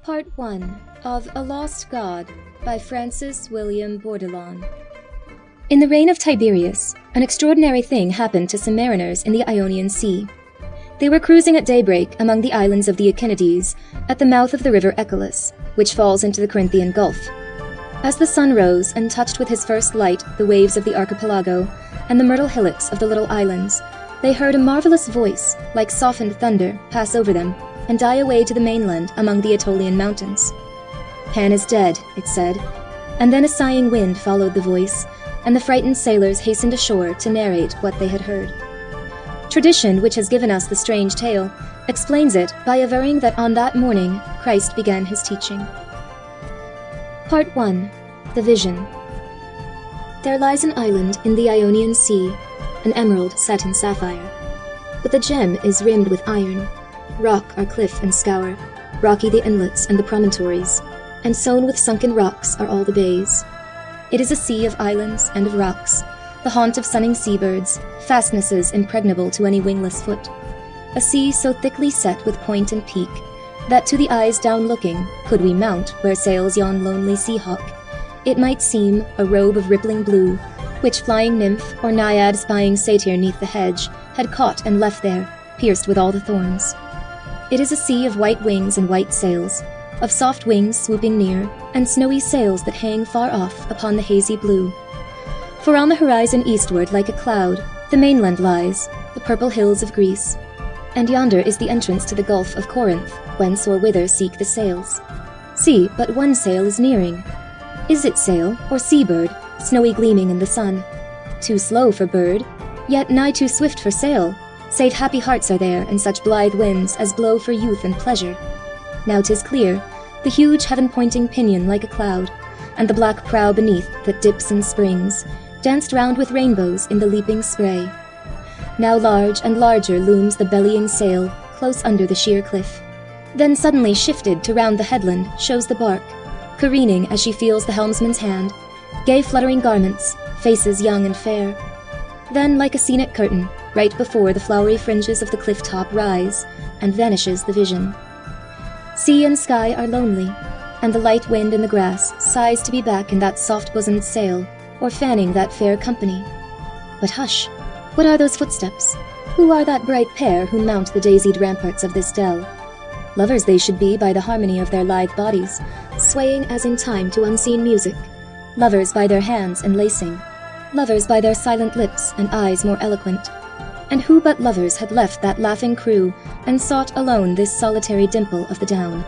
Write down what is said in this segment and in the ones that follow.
Part 1 of A Lost God by Francis William Bourdillon. In the reign of Tiberius, an extraordinary thing happened to some mariners in the Ionian Sea. They were cruising at daybreak among the islands of the Echinides at the mouth of the river Echelus, which falls into the Corinthian Gulf. As the sun rose and touched with his first light the waves of the archipelago and the myrtle hillocks of the little islands, they heard a marvelous voice, like softened thunder, pass over them and die away to the mainland among the Aetolian mountains. "Pan is dead," it said, and then a sighing wind followed the voice, and the frightened sailors hastened ashore to narrate what they had heard. Tradition, which has given us the strange tale, explains it by averring that on that morning Christ began his teaching. Part 1. The Vision. There lies an island in the Ionian Sea, an emerald set in sapphire. But the gem is rimmed with iron. Rock are cliff and scaur, rocky the inlets and the promontories, and sown with sunken rocks are all the bays. It is a sea of islands and of rocks, the haunt of sunning seabirds, fastnesses impregnable to any wingless foot. A sea so thickly set with point and peak, that to the eyes down-looking, could we mount where sails yon lonely sea-hawk, it might seem a robe of rippling blue, which flying nymph or naiad spying satyr neath the hedge had caught and left there, pierced with all the thorns. It is a sea of white wings and white sails, of soft wings swooping near, and snowy sails that hang far off upon the hazy blue. For on the horizon eastward like a cloud, the mainland lies, the purple hills of Greece, and yonder is the entrance to the Gulf of Corinth, whence or whither seek the sails. See, but one sail is nearing. Is it sail, or sea-bird, snowy gleaming in the sun? Too slow for bird, yet nigh too swift for sail, save happy hearts are there, and such blithe winds as blow for youth and pleasure. Now 'tis clear, the huge heaven-pointing pinion like a cloud, and the black prow beneath that dips and springs, danced round with rainbows in the leaping spray. Now large and larger looms the bellying sail close under the sheer cliff. Then suddenly shifted to round the headland shows the bark, careening as she feels the helmsman's hand, gay fluttering garments, faces young and fair. Then like a scenic curtain, right before the flowery fringes of the cliff-top rise, and vanishes the vision. Sea and sky are lonely, and the light wind in the grass sighs to be back in that soft-bosomed sail, or fanning that fair company. But hush! What are those footsteps? Who are that bright pair who mount the daisied ramparts of this dell? Lovers they should be by the harmony of their lithe bodies, swaying as in time to unseen music. Lovers by their hands enlacing. Lovers by their silent lips and eyes more eloquent. And who but lovers had left that laughing crew and sought alone this solitary dimple of the down?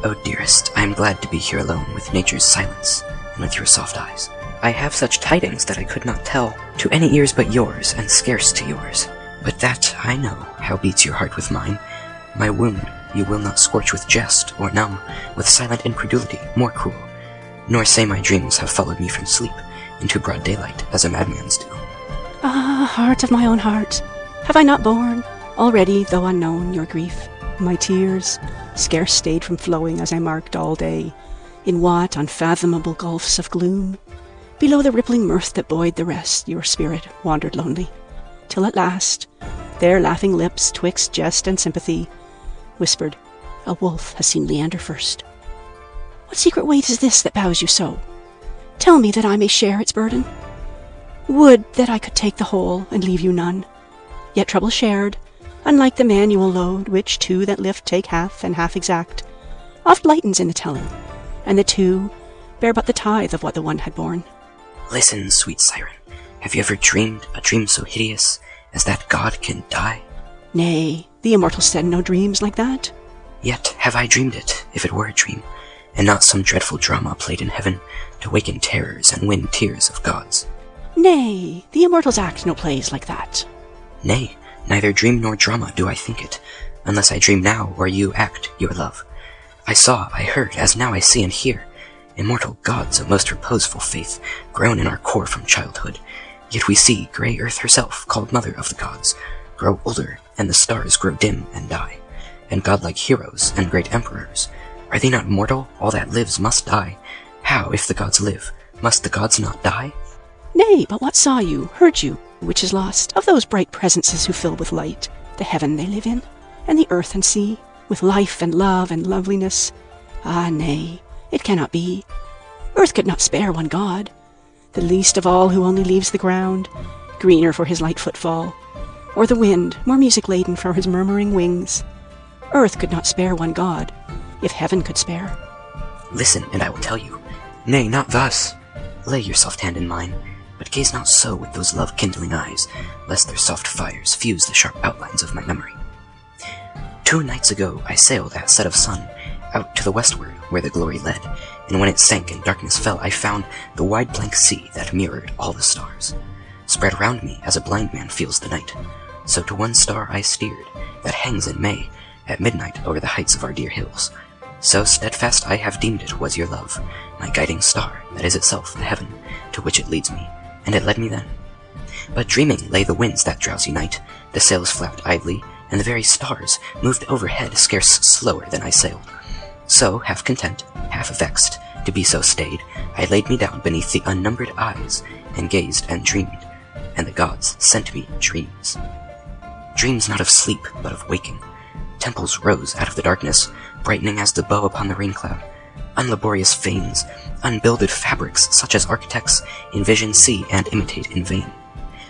Oh, dearest, I am glad to be here alone with nature's silence and with your soft eyes. I have such tidings that I could not tell to any ears but yours, and scarce to yours. But that I know how beats your heart with mine. My wound you will not scorch with jest, or numb with silent incredulity more cruel, nor say my dreams have followed me from sleep into broad daylight as a madman's do. Ah, heart of my own heart, have I not borne, already though unknown, your grief? My tears scarce stayed from flowing as I marked all day, in what unfathomable gulfs of gloom, below the rippling mirth that buoyed the rest, your spirit wandered lonely, till at last, their laughing lips, twixt jest and sympathy, whispered, "A wolf has seen Leander first." What secret weight is this that bows you so? Tell me that I may share its burden. Would that I could take the whole and leave you none, yet trouble shared, unlike the manual load, which two that lift take half and half exact, oft lightens in the telling, and the two bear but the tithe of what the one had borne. Listen, sweet siren, have you ever dreamed a dream so hideous as that God can die? Nay, the immortals said no dreams like that. Yet have I dreamed it, if it were a dream, and not some dreadful drama played in heaven to waken terrors and win tears of gods. Nay, the immortals act no plays like that. Nay, neither dream nor drama do I think it, unless I dream now or you act your love. I saw, I heard, as now I see and hear, immortal gods of most reposeful faith, grown in our core from childhood. Yet we see grey earth herself, called mother of the gods, grow older, and the stars grow dim and die. And godlike heroes and great emperors, are they not mortal? All that lives must die. How, if the gods live, must the gods not die? Nay, but what saw you, heard you, which is lost, of those bright presences who fill with light the heaven they live in, and the earth and sea, with life and love and loveliness, Ah, nay, it cannot be. Earth could not spare one god, the least of all who only leaves the ground, greener for his light footfall, or the wind, more music-laden for his murmuring wings. Earth could not spare one god, if heaven could spare. Listen, and I will tell you. Nay, not thus. Lay your soft hand in mine, but gaze not so with those love-kindling eyes, lest their soft fires fuse the sharp outlines of my memory. 2 nights ago I sailed at set of sun, out to the westward, where the glory led, and when it sank and darkness fell, I found the wide blank sea that mirrored all the stars. Spread round me as a blind man feels the night, so to one star I steered, that hangs in May, at midnight over the heights of our dear hills. So steadfast I have deemed it was your love, my guiding star, that is itself the heaven, to which it leads me, and it led me then. But dreaming lay the winds that drowsy night, the sails flapped idly, and the very stars moved overhead scarce slower than I sailed. So, half content, half vexed, to be so stayed, I laid me down beneath the unnumbered eyes, and gazed and dreamed, and the gods sent me dreams. Dreams not of sleep, but of waking. Temples rose out of the darkness, brightening as the bow upon the rain cloud. Unlaborious fanes, unbuilded fabrics such as architects in vision see and imitate in vain.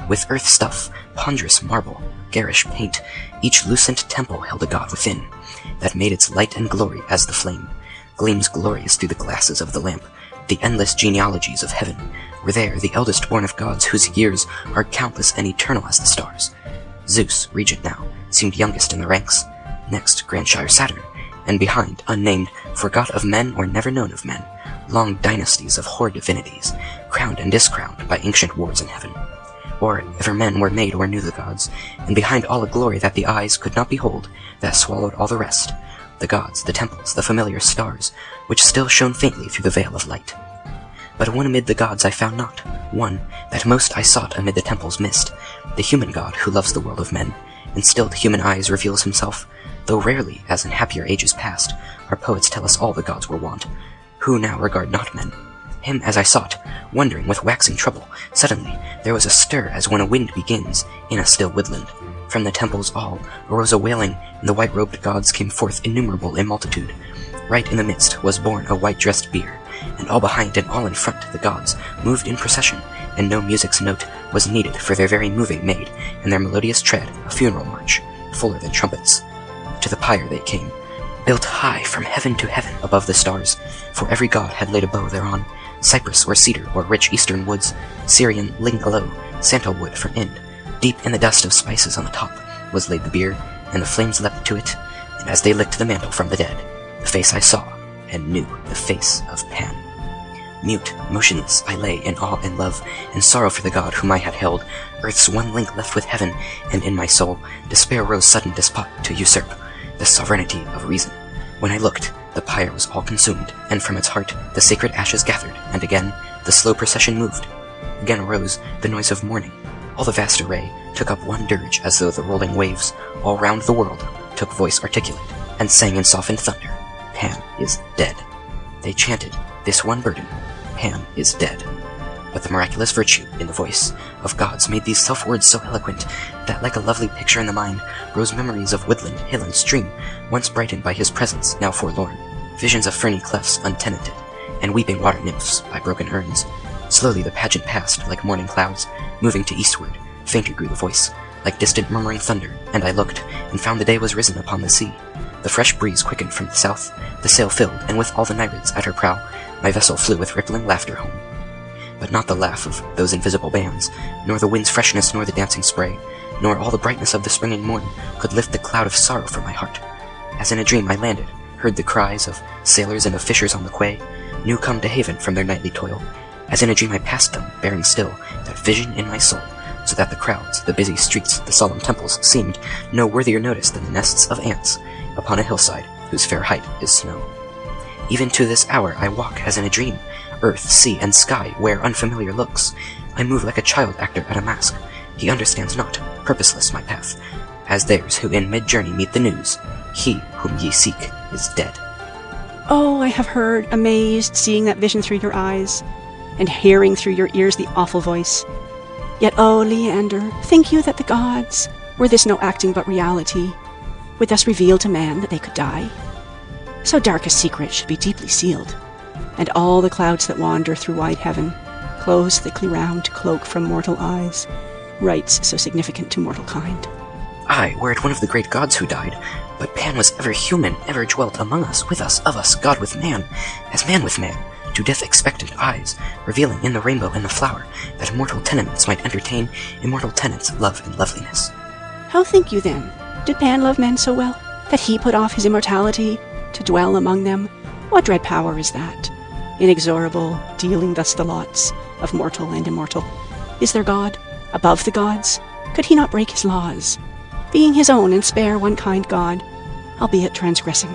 With earth stuff, ponderous marble, garish paint, each lucent temple held a god within, that made its light and glory as the flame, gleams glorious through the glasses of the lamp. The endless genealogies of heaven were there, the eldest born of gods whose years are countless and eternal as the stars. Zeus, regent now, seemed youngest in the ranks, next Grandshire Saturn, and behind, unnamed, forgot of men or never known of men, long dynasties of hoar divinities, crowned and discrowned by ancient wars in heaven. Or ever men were made or knew the gods, and behind all a glory that the eyes could not behold, that swallowed all the rest, the gods, the temples, the familiar stars, which still shone faintly through the veil of light. But one amid the gods I found not, one that most I sought amid the temple's mist, the human god who loves the world of men, and still to human eyes reveals himself, though rarely, as in happier ages past, our poets tell us all the gods were wont, who now regard not men. Him as I sought, wondering with waxing trouble, suddenly there was a stir as when a wind begins in a still woodland. From the temples all arose a wailing, and the white-robed gods came forth innumerable in multitude. Right in the midst was borne a white-dressed bier, and all behind and all in front the gods moved in procession, and no music's note was needed for their very moving made, and their melodious tread a funeral march, fuller than trumpets. To the pyre they came, built high from heaven to heaven above the stars, for every god had laid a bow thereon, cypress or cedar or rich eastern woods, Syrian lingalow, sandalwood for end. Deep in the dust of spices on the top was laid the bier, and the flames leapt to it, and as they licked the mantle from the dead, the face I saw, and knew the face of Pan. Mute, motionless, I lay in awe and love, and sorrow for the god whom I had held, earth's one link left with heaven, and in my soul despair rose sudden despot to usurp the sovereignty of reason. When I looked, the pyre was all consumed, and from its heart the sacred ashes gathered, and again the slow procession moved. Again arose the noise of mourning. All the vast array took up one dirge, as though the rolling waves all round the world took voice articulate, and sang in softened thunder, Pan is dead. They chanted this one burden, Pan is dead. But the miraculous virtue in the voice of gods made these self-words so eloquent that like a lovely picture in the mind rose memories of woodland, hill, and stream, once brightened by his presence, now forlorn, visions of ferny clefts untenanted, and weeping water nymphs by broken urns. Slowly the pageant passed like morning clouds, moving to eastward. Fainter grew the voice, like distant murmuring thunder, and I looked, and found the day was risen upon the sea. The fresh breeze quickened from the south, the sail filled, and with all the Nereids at her prow, my vessel flew with rippling laughter home. But not the laugh of those invisible bands, nor the wind's freshness, nor the dancing spray, nor all the brightness of the springing morn could lift the cloud of sorrow from my heart. As in a dream I landed, heard the cries of sailors and of fishers on the quay, new come to haven from their nightly toil. As in a dream I passed them, bearing still that vision in my soul, so that the crowds, the busy streets, the solemn temples seemed no worthier notice than the nests of ants upon a hillside whose fair height is snow. Even to this hour I walk as in a dream, earth, sea, and sky wear unfamiliar looks. I move like a child actor at a mask. He understands not, purposeless my path, as theirs who in mid-journey meet the news, he whom ye seek is dead. Oh, I have heard, amazed, seeing that vision through your eyes, and hearing through your ears the awful voice. Yet, oh, Leander, think you that the gods, were this no acting but reality, would thus reveal to man that they could die? So dark a secret should be deeply sealed, and all the clouds that wander through wide heaven close thickly round to cloak from mortal eyes rites so significant to mortal kind. Aye, were it one of the great gods who died, but Pan was ever human, ever dwelt among us, with us, of us, God with man, as man with man, to death expectant eyes, revealing in the rainbow and the flower, that mortal tenements might entertain immortal tenants, love and loveliness. How think you then? Did Pan love men so well, that he put off his immortality to dwell among them? What dread power is that, inexorable, dealing thus the lots of mortal and immortal? Is there God, above the gods? Could he not break his laws, being his own and spare one kind God, albeit transgressing?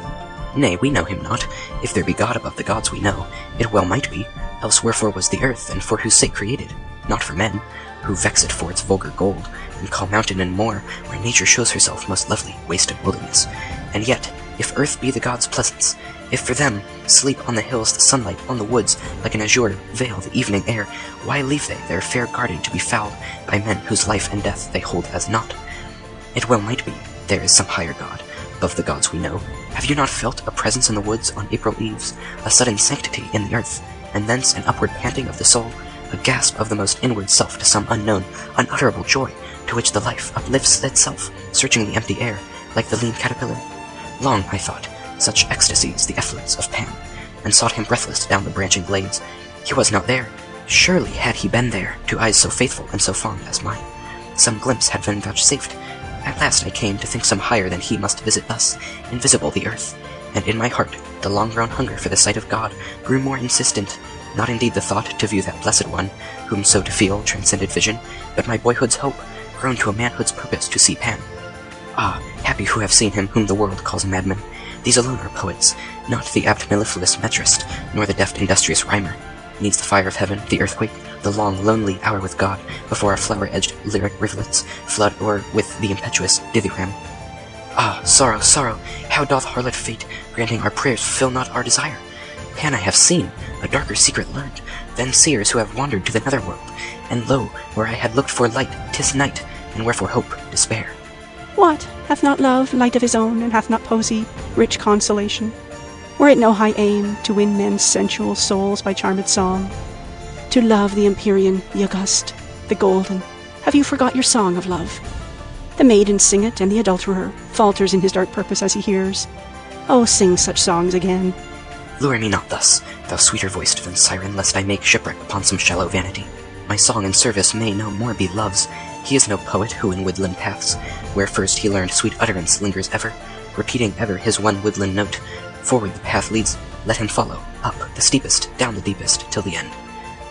Nay, we know him not. If there be God above the gods we know, it well might be, else wherefore was the earth, and for whose sake created? Not for men, who vex it for its vulgar gold, and call mountain and moor, where nature shows herself most lovely, wasted wilderness. And yet, if earth be the gods' pleasance, if for them sleep on the hills the sunlight, on the woods like an azure veil the evening air, why leave they their fair garden to be fouled by men whose life and death they hold as naught? It well might be there is some higher God, above the gods we know. Have you not felt a presence in the woods on April eves, a sudden sanctity in the earth, and thence an upward panting of the soul, a gasp of the most inward self to some unknown, unutterable joy, to which the life uplifts itself, searching the empty air, like the lean caterpillar? Long, I thought, such ecstasies the effluence of Pan, and sought him breathless down the branching glades. He was not there. Surely had he been there, to eyes so faithful and so fond as mine. Some glimpse had been vouchsafed. At last I came to think some higher than he must visit us, invisible the earth, and in my heart the long-grown hunger for the sight of God grew more insistent, not indeed the thought to view that blessed one, whom so to feel transcended vision, but my boyhood's hope, grown to a manhood's purpose to see Pan. Ah, happy who have seen him whom the world calls madman. These alone are poets, not the apt mellifluous metrist, nor the deft industrious rhymer. Needs the fire of heaven, the earthquake, the long, lonely hour with God, before our flower-edged lyric rivulets flood o'er with the impetuous dithyramb. Ah, sorrow, sorrow, how doth harlot fate, granting our prayers, fulfill not our desire? Pan I have seen, a darker secret learned, than seers who have wandered to the netherworld, and lo, where I had looked for light, 'tis night, and wherefore hope, despair. What? Hath not love light of his own, and hath not poesy rich consolation? Were it no high aim to win men's sensual souls by charmed song? To love the Empyrean, the august, the golden, have you forgot your song of love? The maiden sing it, and the adulterer falters in his dark purpose as he hears. Oh, sing such songs again. Lure me not thus, thou sweeter voiced than siren, lest I make shipwreck upon some shallow vanity. My song and service may no more be love's. He is no poet who in woodland paths, where first he learned sweet utterance, lingers ever, repeating ever his one woodland note. Forward the path leads, let him follow, up the steepest, down the deepest, till the end.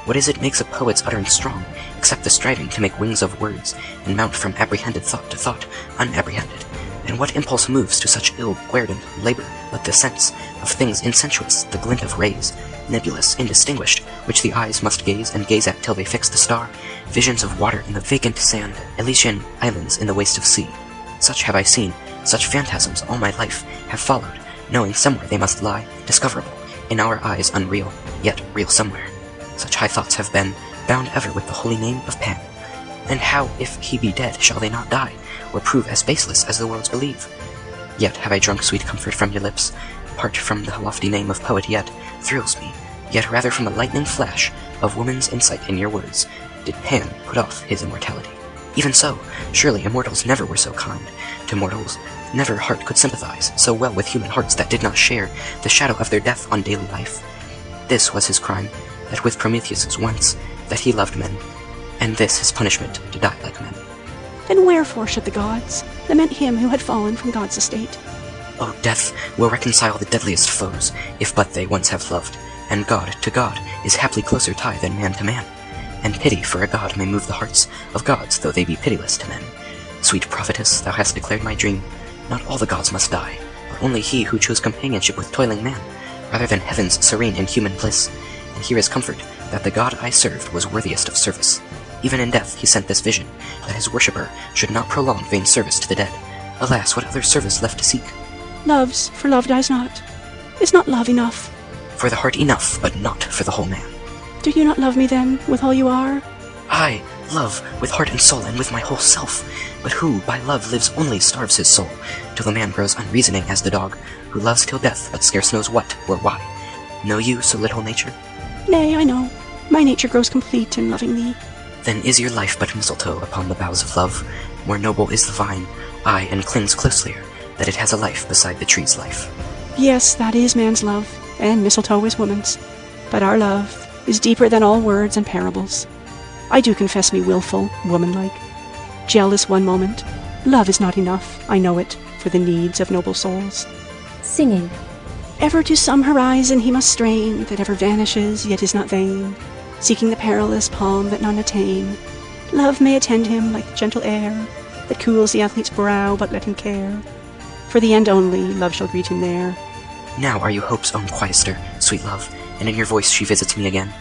What is it makes a poet's utterance strong, except the striving to make wings of words, and mount from apprehended thought to thought, unapprehended? And what impulse moves to such ill-guerdon labor but the sense of things insensuous, the glint of rays, nebulous, indistinguished, which the eyes must gaze and gaze at till they fix the star, visions of water in the vacant sand, Elysian islands in the waste of sea? Such have I seen, such phantasms all my life have followed, knowing somewhere they must lie, discoverable, in our eyes unreal, yet real somewhere. Such high thoughts have been, bound ever with the holy name of Pan. And how, if he be dead, shall they not die, or prove as baseless as the worlds believe? Yet have I drunk sweet comfort from your lips, part from the lofty name of poet yet, thrills me, yet rather from a lightning flash of woman's insight in your words, did Pan put off his immortality. Even so, surely immortals never were so kind to mortals, never heart could sympathize so well with human hearts that did not share the shadow of their death on daily life. This was his crime, that with Prometheus once, that he loved men, and this his punishment, to die like men. Then wherefore should the gods lament him who had fallen from God's estate? O death will reconcile the deadliest foes, if but they once have loved, and God to God is haply closer tie than man to man, and pity for a god may move the hearts of gods, though they be pitiless to men. Sweet prophetess, thou hast declared my dream, not all the gods must die, but only he who chose companionship with toiling man, rather than heaven's serene and human bliss. And here is comfort, that the God I served was worthiest of service. Even in death he sent this vision, that his worshipper should not prolong vain service to the dead. Alas, what other service left to seek? Love's, for love dies not. Is not love enough? For the heart enough, but not for the whole man. Do you not love me then, with all you are? Aye, Love, with heart and soul, and with my whole self. But who by love lives only starves his soul, till the man grows unreasoning as the dog, who loves till death, but scarce knows what or why. Know you so little nature? Nay, I know. My nature grows complete in loving thee. Then is your life but mistletoe upon the boughs of love. More noble is the vine, aye, and clings closelier, that it has a life beside the tree's life. Yes, that is man's love, and mistletoe is woman's. But our love is deeper than all words and parables. I do confess me wilful, womanlike, jealous one moment. Love is not enough, I know it, for the needs of noble souls. Singing. Ever to some horizon he must strain, that ever vanishes, yet is not vain, seeking the perilous palm that none attain. Love may attend him like the gentle air, that cools the athlete's brow, but let him care. For the end only, love shall greet him there. Now are you hope's own choister, sweet love, and in your voice she visits me again.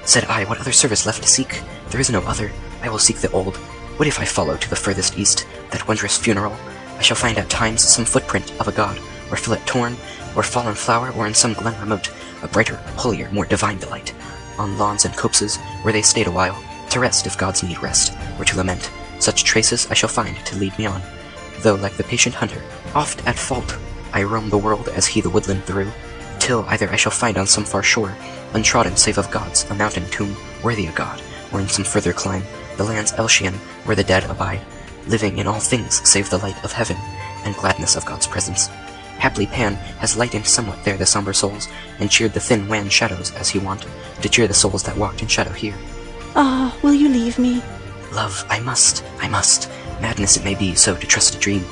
Said I, what other service left to seek? There is no other, I will seek the old. What if I follow to the furthest east, that wondrous funeral? I shall find at times some footprint of a god, or fillet torn, or fallen flower, or in some glen remote, a brighter, holier, more divine delight. On lawns and copses, where they stayed a while, to rest if gods need rest, or to lament, such traces I shall find to lead me on. Though, like the patient hunter, oft at fault, I roam the world as he the woodland through, till either I shall find on some far shore, untrodden save of gods, a mountain tomb worthy a god, or in some further clime, the lands Elchian, where the dead abide, living in all things save the light of heaven, and gladness of God's presence. Haply Pan has lightened somewhat there the sombre souls, and cheered the thin wan shadows as he wont, to cheer the souls that walked in shadow here. Ah, will you leave me? Love, I must. Madness it may be so to trust a dream,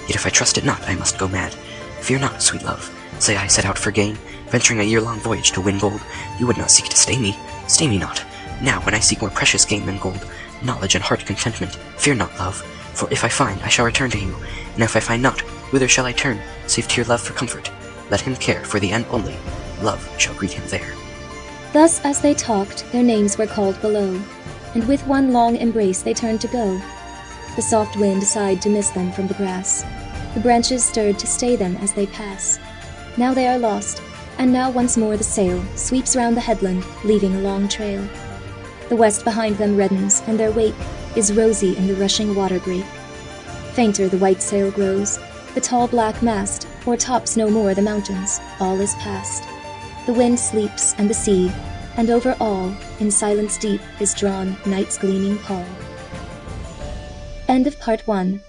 yet if I trust it not, I must go mad. Fear not, sweet love. Say I set out for gain, venturing a year-long voyage to win gold, you would not seek to stay me. Stay me not. Now, when I seek more precious gain than gold, knowledge and heart contentment, fear not, love. For if I find, I shall return to you, and if I find not, whither shall I turn, save to your love for comfort? Let him care for the end only. Love shall greet him there. Thus as they talked, their names were called below, and with one long embrace they turned to go. The soft wind sighed to miss them from the grass. The branches stirred to stay them as they pass. Now they are lost, and now once more the sail sweeps round the headland, leaving a long trail. The west behind them reddens, and their wake is rosy in the rushing water break. Fainter the white sail grows, the tall black mast o'ertops no more the mountains, all is past. The wind sleeps, and the sea, and over all, in silence deep, is drawn night's gleaming pall. End of Part 1.